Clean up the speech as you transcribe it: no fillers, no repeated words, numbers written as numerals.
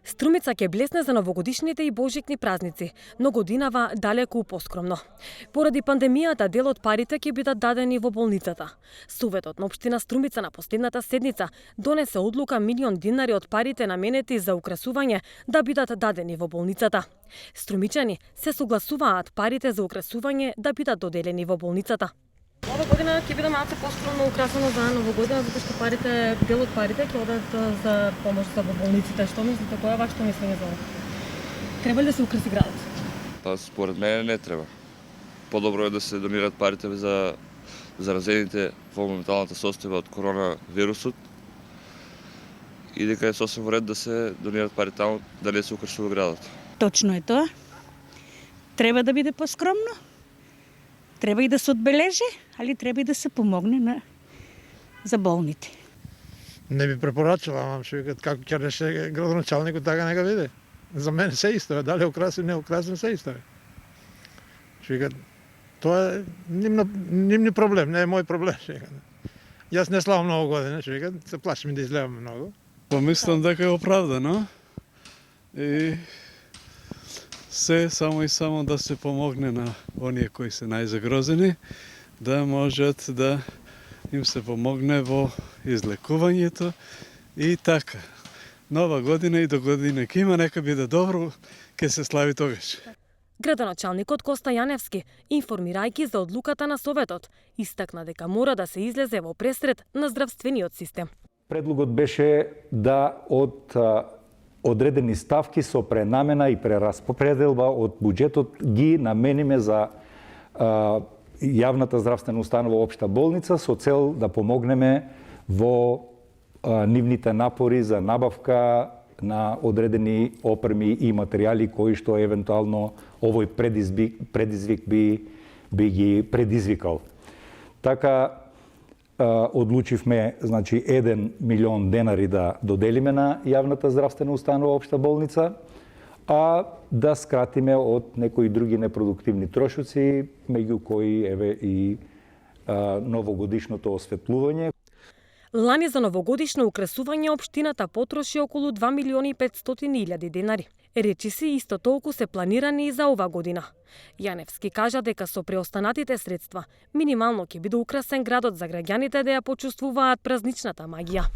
Струмица ќе блесне за новогодишните и божикни празници, но годинава далеку поскромно. Поради пандемијата дел од парите ќе бидат дадени во болницата. Советот на општина Струмица на последната седница донесе одлука 1.000.000 динари од парите наменети за украсување да бидат дадени во болницата. Струмичани се согласуваат парите за украсување да бидат доделени во болницата. Ова година ќе биде малку поскромно украсено за новогодина, затоа што дел од парите ќе одат за помош за болниците. Што мислите, кој е вашето мислење за ова? Треба ли да се украси градот? Па според мене не треба. Подобро е да се донират парите за заразените во моменталната состојба од коронавирусот и дека е сосем во ред да се донират пари таму, да не се украсува градот. Точно е тоа. Треба да биде поскромно. Треба и да се одбележи, али треба и да се помогне за болните. Не би препорачала, ама што викат како ќе реше градоначалникот, така нека биде. За мене се исто е, дали украсен, не украсен, се исто е. Што викат, тоа е нивни проблем, не е мој проблем. Јас не славам многу години, што викат, се плашим да излевам многу. Помислам дека е оправдано и се само и само да се помогне на оние кои се најзагрозени, да можат да им се помогне во излекувањето и така. Нова година и до година ќе има, нека биде добро, ќе се слави тогаш. Градоначалникот Коста Јаневски, информирајќи за одлуката на Советот, истакна дека мора да се излезе во пресред на здравствениот систем. Предлогот беше да од одредени ставки со пренамена и прераспределба од буџетот ги намениме за јавната здравствена установа Општа болница со цел да помогнеме во нивните напори за набавка на одредени опреми и материјали кои што евентуално овој предизвик би ги предизвикал. Така одлучивме 1.000.000 денари да доделиме на јавната здравствена установа Општа болница, а да скратиме од некои други непродуктивни трошоци, меѓу кои еве и новогодишното осветлување. Лани за новогодишно украсување општината потроши околу 2.500.000 денари. Речиси исто толку се планирани и за ова година. Јаневски кажа дека со преостанатите средства минимално ќе биде украсен градот за граѓаните да ја почувствуваат празничната магија.